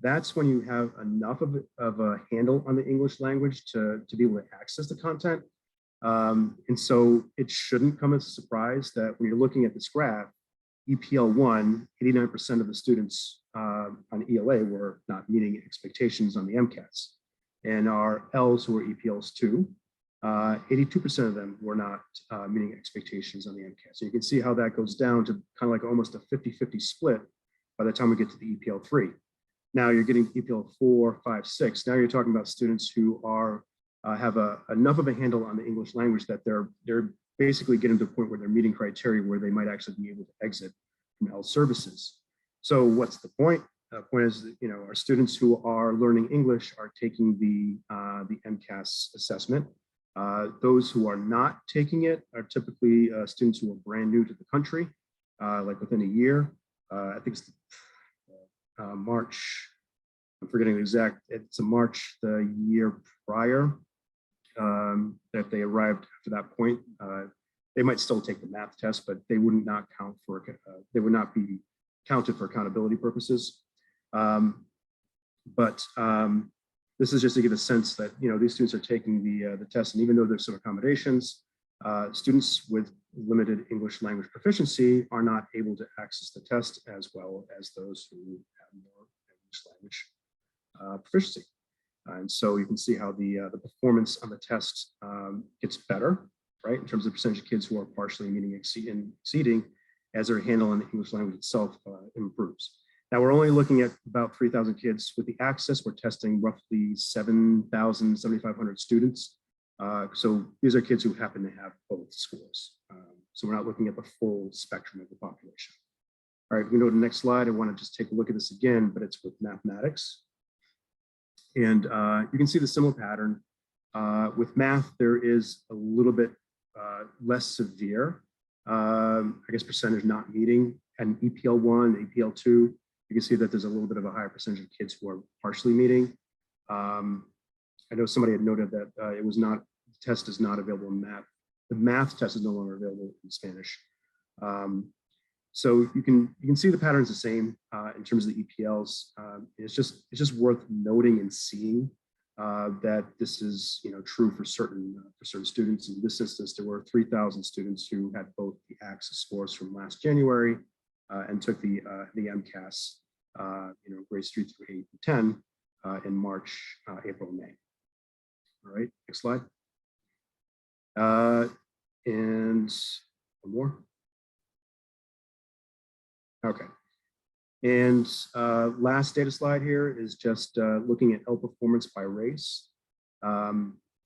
that's when you have enough of a handle on the English language to be able to access the content. And so it shouldn't come as a surprise that when you're looking at this graph, EPL 1, 89% of the students on ELA were not meeting expectations on the MCAS. And our Ls, who are EPLs 2, 82% of them were not meeting expectations on the MCAS. So you can see how that goes down to kind of like almost a 50-50 split by the time we get to the EPL 3. Now you're getting EPL 4, 5, 6. Now you're talking about students who are have enough of a handle on the English language that they're basically getting to a point where they're meeting criteria where they might actually be able to exit from L services. So what's the point? The point is that, our students who are learning English are taking the MCAS assessment. Those who are not taking it are typically students who are brand new to the country, like within a year. I think it's March I'm forgetting the exact, it's a March the year prior that they arrived after that point. They might still take the math test, but they would not count for, they would not be counted for accountability purposes. This is just to give a sense that, you know, these students are taking the test, and even though there's some accommodations, students with limited English language proficiency are not able to access the test as well as those who have more English language proficiency. And so you can see how the performance on the test gets better, right, in terms of percentage of kids who are partially meeting and exceeding as their handle on the English language itself improves. Now we're only looking at about 3,000 kids with the access. We're testing roughly 7,000, 7,500 students. So these are kids who happen to have both scores. So we're not looking at the full spectrum of the population. All right, we can go to the next slide. I want to just take a look at this again, but it's with mathematics. And you can see the similar pattern. With math, there is a little bit less severe, I guess, percentage not meeting. And EPL 1, EPL 2, you can see that there's a little bit of a higher percentage of kids who are partially meeting. I know somebody had noted that it was not, the test is not available in math. The math test is no longer available in Spanish. So you can see the patterns the same in terms of the EPLs. It's just worth noting and seeing that this is, you know, true for certain students. In this instance, there were 3,000 students who had both the access scores from last January and took the MCAS, you know, grades 3 through 8 and 10 in March, April, and May. All right, next slide. And one more. Okay. And last data slide here is just looking at L performance by race.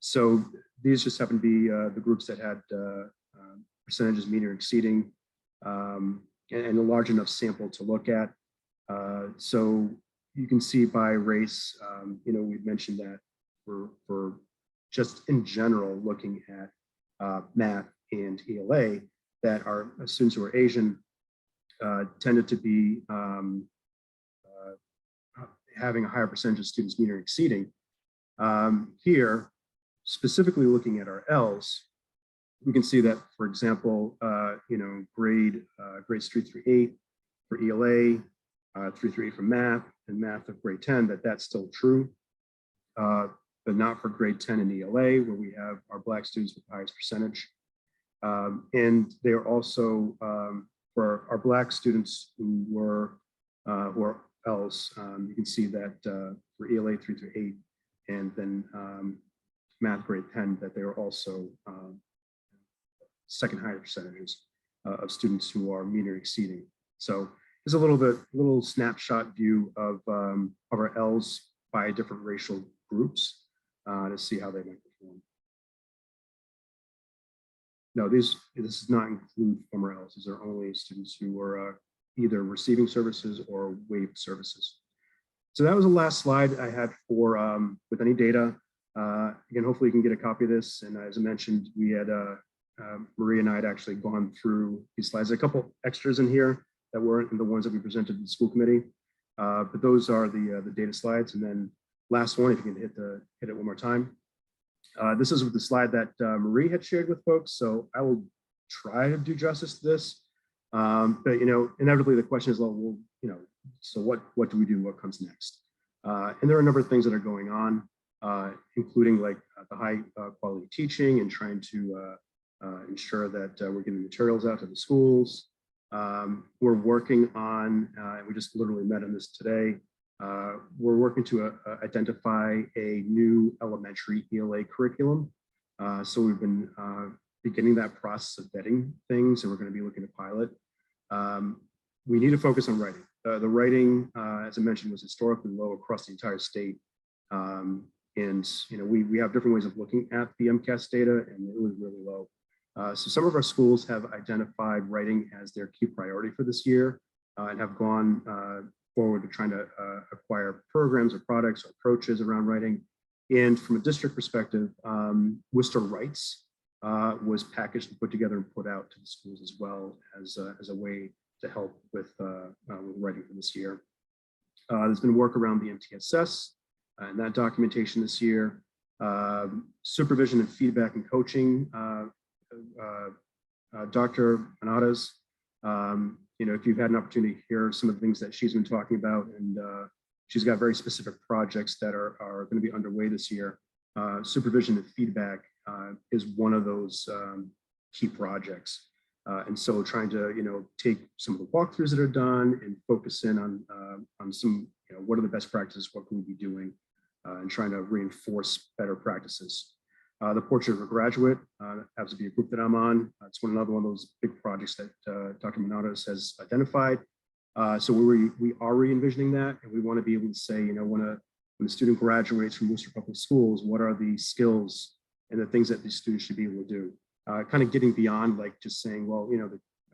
So these just happen to be the groups that had percentages meeting or exceeding, and a large enough sample to look at. So you can see by race, you know, we've mentioned that for just in general, looking at math and ELA, that our students who are Asian tended to be having a higher percentage of students meeting or exceeding. Here, specifically looking at our L's, we can see that, for example, you know, grades 3 through 8 for ELA, 3 through 8 for math, and math of grade 10, that's still true, but not for grade 10 in ELA, where we have our Black students with the highest percentage. And they're also, for our Black students who are L's, you can see that for ELA 3 through 8, and then math grade 10, that they are also second highest percentages of students who are meeting or exceeding. So there's a little snapshot view of our L's by different racial groups to see how they might perform. No, this does not include former L's. These are only students who are either receiving services or waived services. So that was the last slide I had for with any data. Again, hopefully you can get a copy of this. And as I mentioned, we had Marie and I had actually gone through these slides. There's a couple extras in here that weren't in the ones that we presented to the school committee, but those are the data slides. And then last one, if you can hit it one more time. This is the slide that Marie had shared with folks, so I will try to do justice to this. But you know, inevitably the question is, well, you know, so what do we do? What comes next? And there are a number of things that are going on, including like the high quality teaching and trying to ensure that we're getting materials out to the schools. We're working on, and we just literally met on this today. We're working to identify a new elementary ELA curriculum. So we've been beginning that process of vetting things, and we're going to be looking to pilot. We need to focus on writing. The writing, as I mentioned, was historically low across the entire state. And you know, we have different ways of looking at the MCAS data, and it was really low. So some of our schools have identified writing as their key priority for this year, and have gone forward to trying to acquire programs or products or approaches around writing. And from a district perspective, Worcester Writes was packaged and put together and put out to the schools as well as a way to help with writing for this year. There's been work around the MTSS and that documentation this year. Supervision and feedback and coaching. Dr. Andrade, if you've had an opportunity to hear some of the things that she's been talking about, and she's got very specific projects that are going to be underway this year. Supervision and feedback is one of those key projects. And so trying to, take some of the walkthroughs that are done and focus in on some, what are the best practices, what can we be doing, and trying to reinforce better practices. The Portrait of a Graduate happens to be a group that I'm on. It's another one of those big projects that Dr. Manadas has identified. So we are re-envisioning that, and we want to be able to say, when a student graduates from Worcester Public Schools, what are the skills and the things that these students should be able to do? Kind of getting beyond like just saying, well,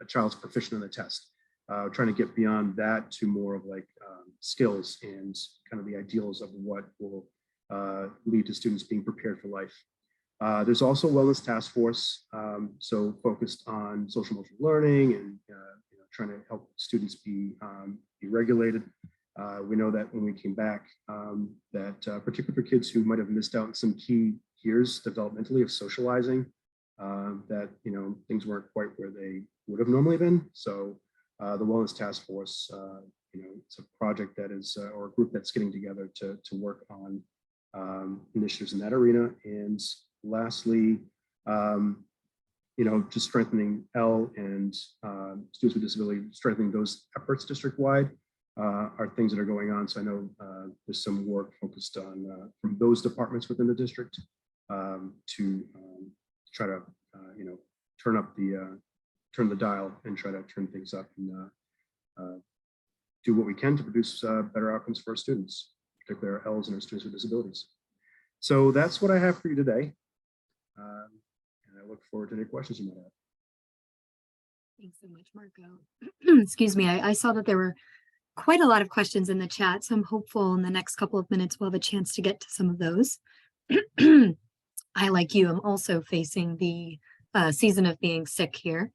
a child's proficient on the test. Trying to get beyond that to more of like skills and kind of the ideals of what will lead to students being prepared for life. There's also a wellness task force, so focused on social emotional learning and trying to help students be regulated. We know that when we came back, that particularly for kids who might have missed out on some key years developmentally of socializing, that things weren't quite where they would have normally been. So the wellness task force, it's a project that is or a group that's getting together to work on initiatives in that arena. And lastly, just strengthening L and students with disability, strengthening those efforts district-wide are things that are going on. So I know there's some work focused on from those departments within the district to try to turn the dial and try to turn things up and do what we can to produce better outcomes for our students, particularly our L's and our students with disabilities. So that's what I have for you today. And I look forward to any questions you might have. Thanks so much, Marco. Excuse me, I saw that there were quite a lot of questions in the chat, so I'm hopeful in the next couple of minutes we'll have a chance to get to some of those. I, like you, am also facing the season of being sick here.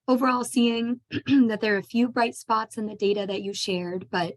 Overall, seeing that there are a few bright spots in the data that you shared, but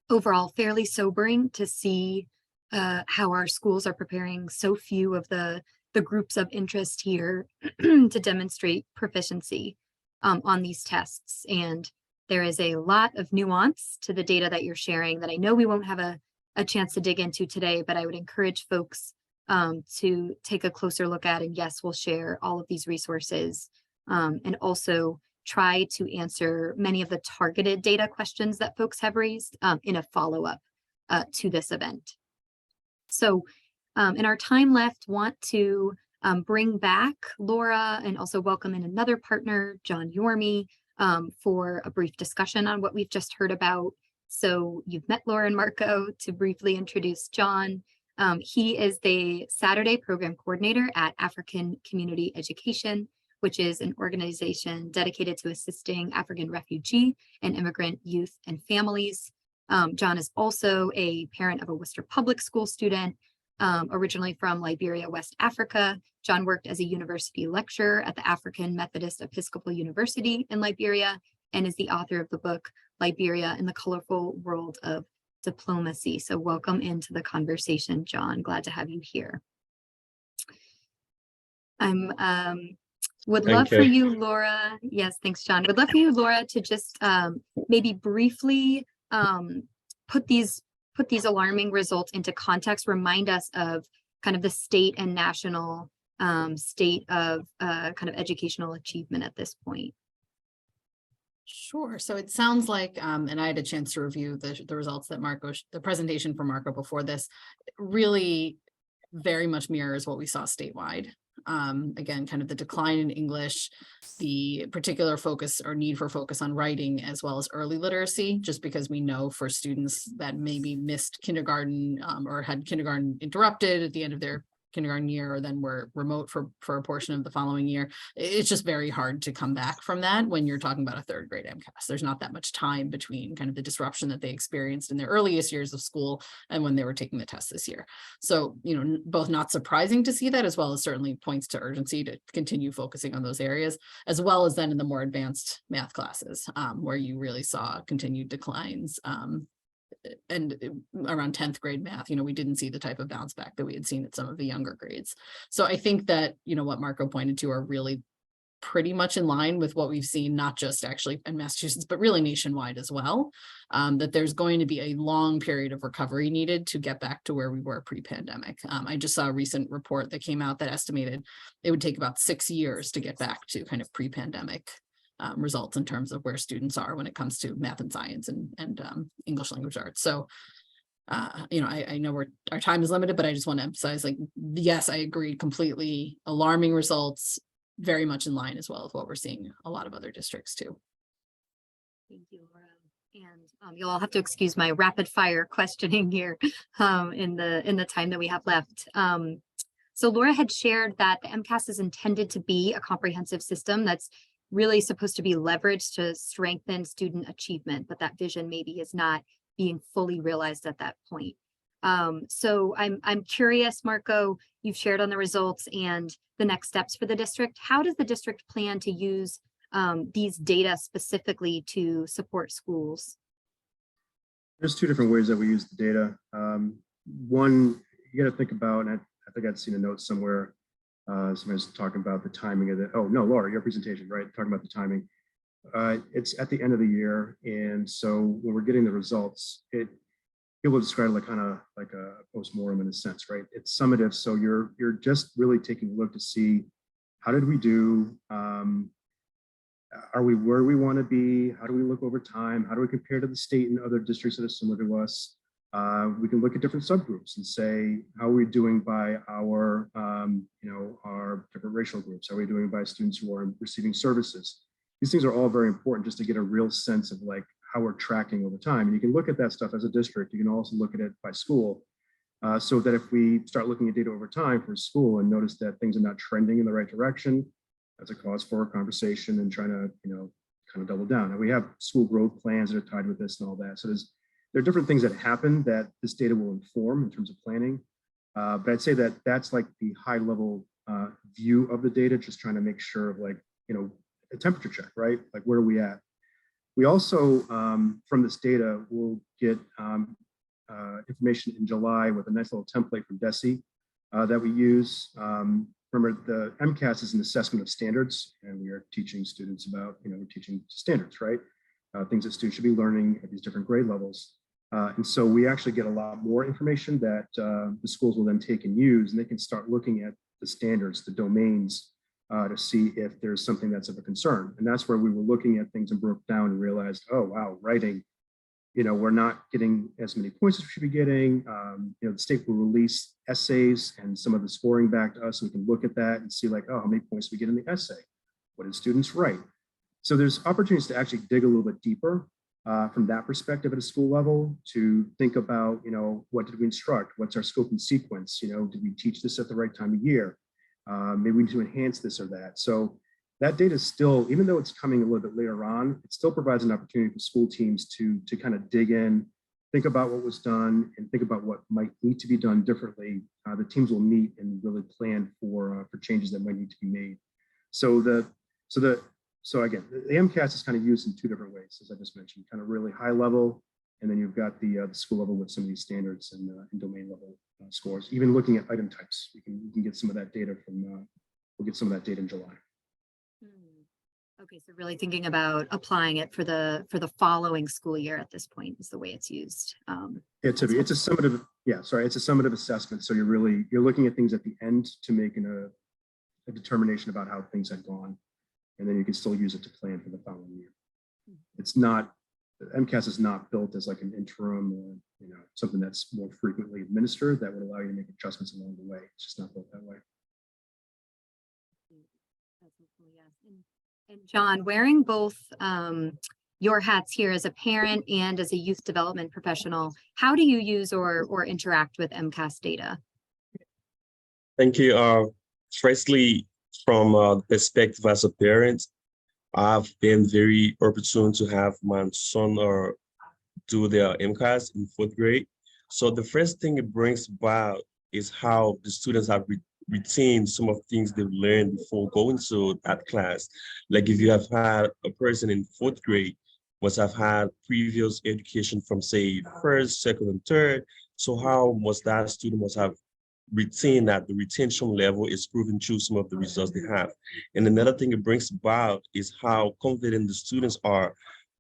overall fairly sobering to see how our schools are preparing so few of the groups of interest here to demonstrate proficiency on these tests. And there is a lot of nuance to the data that you're sharing that I know we won't have a chance to dig into today, but I would encourage folks to take a closer look at, and yes, we'll share all of these resources and also try to answer many of the targeted data questions that folks have raised in a follow-up to this event. So in our time left, want to bring back Laura and also welcome in another partner, John Yormie, for a brief discussion on what we've just heard about. So you've met Laura and Marco. To briefly introduce John, he is the Saturday program coordinator at African Community Education, which is an organization dedicated to assisting African refugee and immigrant youth and families. John is also a parent of a Worcester public school student, originally from Liberia, West Africa. John worked as a university lecturer at the African Methodist Episcopal University in Liberia and is the author of the book, Liberia in the Colorful World of Diplomacy. So welcome into the conversation, John. Glad to have you here. Would love for you, Laura. Yes, thanks, John. Would love for you, Laura, to just maybe briefly put these alarming results into context, remind us of kind of the state and national state of kind of educational achievement at this point. Sure. So it sounds like, and I had a chance to review the results that the presentation from Marco before this, really very much mirrors what we saw statewide. Again, kind of the decline in English, the particular focus or need for focus on writing, as well as early literacy, just because we know for students that maybe missed kindergarten or had kindergarten interrupted at the end of their kindergarten year or then were remote for a portion of the following year. It's just very hard to come back from that when you're talking about a third grade MCAS. There's not that much time between kind of the disruption that they experienced in their earliest years of school and when they were taking the test this year. So, both not surprising to see that, as well as certainly points to urgency to continue focusing on those areas, as well as then in the more advanced math classes, where you really saw continued declines. And around 10th grade math, we didn't see the type of bounce back that we had seen at some of the younger grades. So I think that, what Marco pointed to are really pretty much in line with what we've seen, not just actually in Massachusetts, but really nationwide as well, that there's going to be a long period of recovery needed to get back to where we were pre-pandemic. I just saw a recent report that came out that estimated it would take about 6 years to get back to kind of pre-pandemic results in terms of where students are when it comes to math and science and English language arts. So, I know our time is limited, but I just want to emphasize, yes, I agree completely. Alarming results, very much in line as well as what we're seeing in a lot of other districts too. Thank you, Laura. And you'll all have to excuse my rapid fire questioning here in the time that we have left. So Laura had shared that the MCAS is intended to be a comprehensive system that's really supposed to be leveraged to strengthen student achievement, but that vision maybe is not being fully realized at that point. So I'm curious, Marco, you've shared on the results and the next steps for the district. How does the district plan to use these data specifically to support schools? There's two different ways that we use the data. One, you got to think about, and I think I'd seen a note somewhere, somebody's talking about the timing of oh no, Laura, your presentation, right? Talking about the timing. It's at the end of the year. And so when we're getting the results, people describe it kind of like a postmortem in a sense, right? It's summative. So you're just really taking a look to see, how did we do? Are we where we want to be? How do we look over time? How do we compare to the state and other districts that are similar to us? We can look at different subgroups and say, how are we doing by our, our different racial groups? How are we doing by students who are receiving services? These things are all very important just to get a real sense of how we're tracking over time. And you can look at that stuff as a district. You can also look at it by school, so that if we start looking at data over time for school and notice that things are not trending in the right direction, that's a cause for a conversation and trying to, kind of double down. And we have school growth plans that are tied with this and all that. So there are different things that happen that this data will inform in terms of planning. But I'd say that that's the high level view of the data, just trying to make sure of a temperature check, right? Where are we at? We also, from this data, will get information in July with a nice little template from DESE that we use. Remember, the MCAS is an assessment of standards, and we are teaching students about, we're teaching standards, right? Things that students should be learning at these different grade levels. And so we actually get a lot more information that the schools will then take and use, and they can start looking at the standards, the domains, to see if there's something that's of a concern. And that's where we were looking at things and broke down and realized, oh, wow, writing, we're not getting as many points as we should be getting. The state will release essays and some of the scoring back to us, so we can look at that and see oh, how many points we get in the essay? What did students write? So there's opportunities to actually dig a little bit deeper from that perspective at a school level, to think about, what did we instruct? What's our scope and sequence? Did we teach this at the right time of year? Maybe we need to enhance this or that. So that data is still, even though it's coming a little bit later on, it still provides an opportunity for school teams to kind of dig in, think about what was done, and think about what might need to be done differently. The teams will meet and really plan for changes that might need to be made. So again, the MCAS is kind of used in two different ways, as I just mentioned, kind of really high level, and then you've got the school level with some of these standards and domain level scores. Even looking at item types, we can get some of that data from. We'll get some of that data in July. Okay, so really thinking about applying it for the following school year at this point is the way it's used. It's a summative, it's a summative assessment. So you're looking at things at the end to make a determination about how things had gone, and then you can still use it to plan for the following year. It's not, the MCAS is not built as an interim or something that's more frequently administered that would allow you to make adjustments along the way. It's just not built that way. And John, wearing both your hats here as a parent and as a youth development professional, how do you use or interact with MCAS data? Thank you. Firstly, from the perspective as a parent, I've been very opportune to have my son do their MCAS in 4th grade. So the first thing it brings about is how the students have retained some of the things they've learned before going to that class. Like if you have had a person in 4th grade must have had previous education from say first, second, and third. So how must that student must have retain that the retention level is proven through some of the results they have. And another thing it brings about is how confident the students are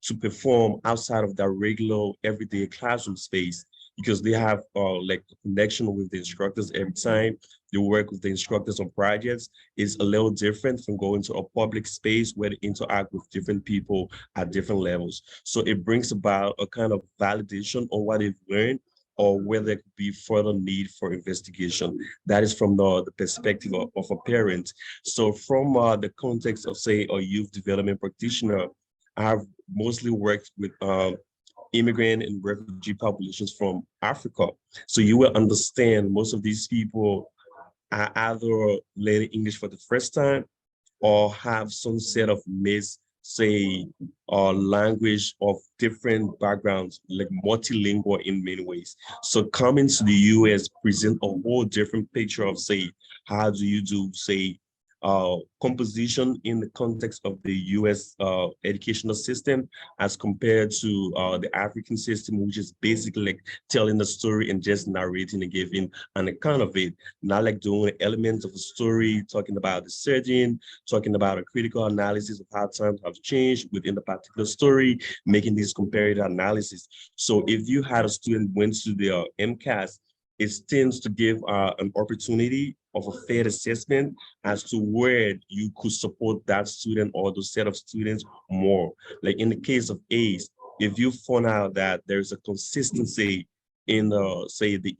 to perform outside of their regular everyday classroom space because they have like a connection with the instructors every time they work with the instructors on projects is a little different from going to a public space where they interact with different people at different levels. So it brings about a kind of validation on what they've learned or where there could be further need for investigation. That is from the perspective of a parent. So from the context of, say, a youth development practitioner, I have mostly worked with immigrant and refugee populations from Africa. So you will understand most of these people are either learning English for the first time or have some set of say, language of different backgrounds, like multilingual in many ways. So coming to the US present a whole different picture of, say, how do you do, say, composition in the context of the US educational system as compared to the African system, which is basically like telling the story and just narrating and giving an account of it, not like doing elements of a story, talking about the setting, talking about a critical analysis of how times have changed within the particular story, making these comparative analysis. So if you had a student went to the MCAS, it tends to give an opportunity of a fair assessment as to where you could support that student or the set of students more. Like in the case of ACE, if you found out that there's a consistency in say the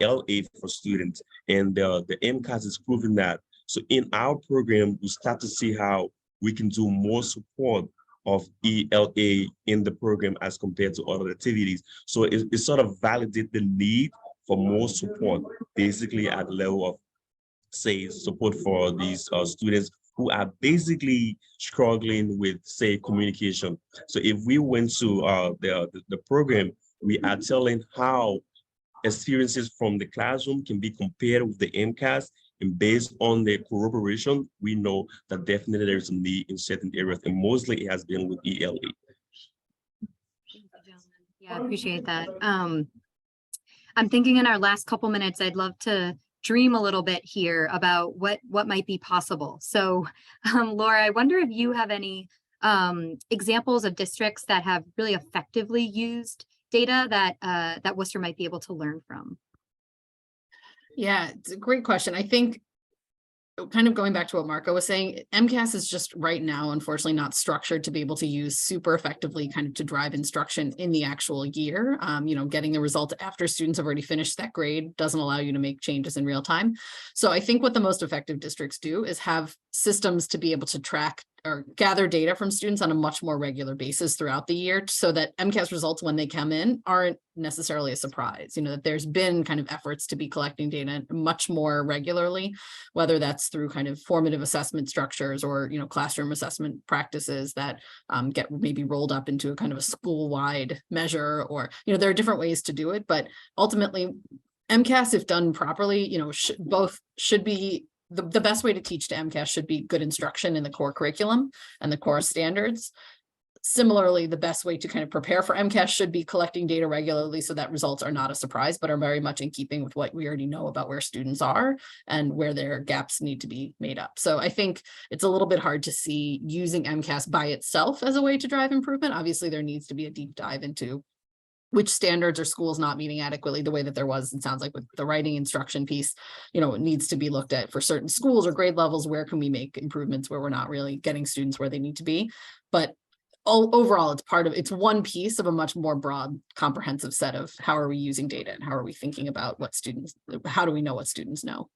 ELA for students and the MCAS is proving that. So in our program, we start to see how we can do more support of ELA in the program as compared to other activities. So it sort of validates the need for more support, basically at the level of, say, support for these students who are basically struggling with, say, communication. So if we went to the program, we are telling how experiences from the classroom can be compared with the MCAS, and based on the corroboration, we know that definitely there is a need in certain areas, and mostly it has been with ELA. Yeah, I appreciate that. I'm thinking in our last couple minutes, I'd love to dream a little bit here about what might be possible. So, Laura, I wonder if you have any examples of districts that have really effectively used data that Worcester might be able to learn from. Yeah, it's a great question. I think kind of going back to what Marco was saying, MCAS is just right now, unfortunately, not structured to be able to use super effectively kind of to drive instruction in the actual year. Getting the result after students have already finished that grade doesn't allow you to make changes in real time. So I think what the most effective districts do is have systems to be able to track or gather data from students on a much more regular basis throughout the year so that MCAS results when they come in aren't necessarily a surprise, that there's been kind of efforts to be collecting data much more regularly, whether that's through kind of formative assessment structures or, classroom assessment practices that get maybe rolled up into a kind of a school-wide measure, or, there are different ways to do it, but ultimately MCAS, if done properly, should be the best way to teach to MCAS should be good instruction in the core curriculum and the core standards. Similarly, the best way to kind of prepare for MCAS should be collecting data regularly so that results are not a surprise, but are very much in keeping with what we already know about where students are and where their gaps need to be made up. So I think it's a little bit hard to see using MCAS by itself as a way to drive improvement. Obviously, there needs to be a deep dive into which standards are schools not meeting adequately, the way that there was, it sounds like with the writing instruction piece, it needs to be looked at for certain schools or grade levels. Where can we make improvements where we're not really getting students where they need to be? But overall, it's one piece of a much more broad, comprehensive set of how are we using data and how are we thinking about how do we know what students know?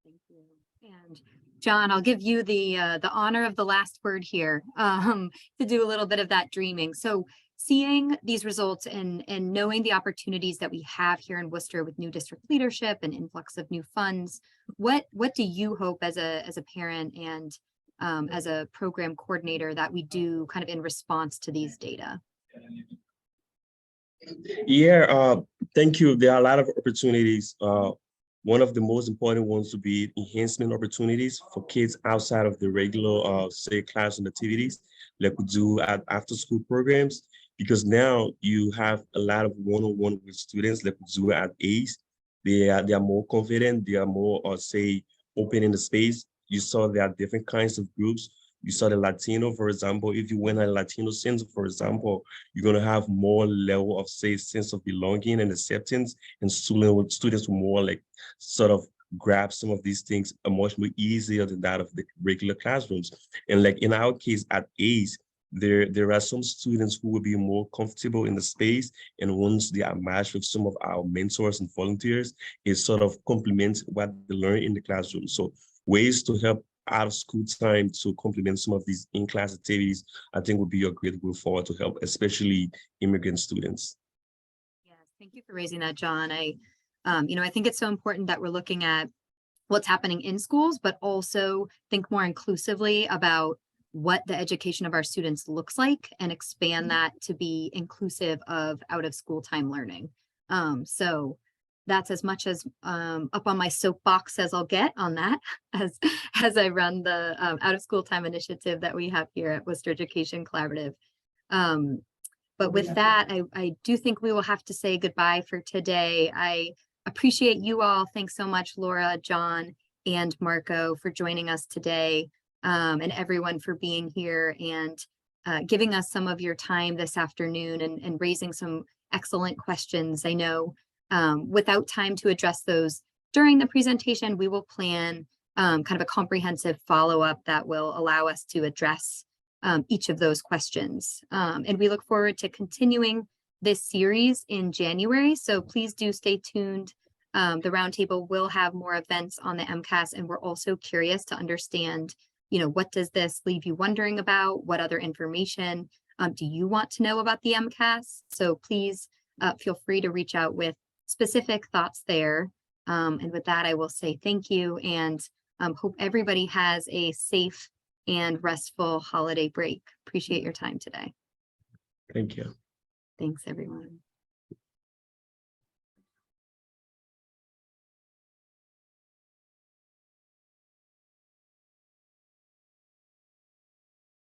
Thank you. And John, I'll give you the honor of the last word here to do a little bit of that dreaming. So seeing these results and knowing the opportunities that we have here in Worcester with new district leadership and influx of new funds, what do you hope as a parent and as a program coordinator that we do kind of in response to these data? Yeah, thank you. There are a lot of opportunities. One of the most important ones would be enhancement opportunities for kids outside of the regular, say, classroom activities like we do at after-school programs, because now you have a lot of one-on-one with students like we do at ACE. They are more confident. They are more, say, open in the space. You saw there are different kinds of groups. You saw the Latino, for example. If you went at a Latino center, for example, you're going to have more level of, say, sense of belonging and acceptance, and students will more like sort of grab some of these things much more easier than that of the regular classrooms. And like in our case at ACE, there are some students who will be more comfortable in the space, and once they are matched with some of our mentors and volunteers, it sort of complements what they learn in the classroom. So ways to help out of school time to complement some of these in-class activities, I think would be a great way forward to help, especially immigrant students. Yes, thank you for raising that, John. I think it's so important that we're looking at what's happening in schools, but also think more inclusively about what the education of our students looks like and expand that to be inclusive of out of school time learning. So that's as much as up on my soapbox as I'll get on that as I run the out of school time initiative that we have here at Worcester Education Collaborative. But with that, I do think we will have to say goodbye for today. I appreciate you all. Thanks so much, Laura, John, and Marco for joining us today, and everyone for being here and giving us some of your time this afternoon and raising some excellent questions. I know without time to address those during the presentation, we will plan kind of a comprehensive follow-up that will allow us to address each of those questions. And we look forward to continuing this series in January. So please do stay tuned. The Roundtable will have more events on the MCAS, and we're also curious to understand, what does this leave you wondering about? What other information do you want to know about the MCAS? So please feel free to reach out with specific thoughts there. And with that, I will say thank you and hope everybody has a safe and restful holiday break. Appreciate your time today. Thank you. Thanks, everyone.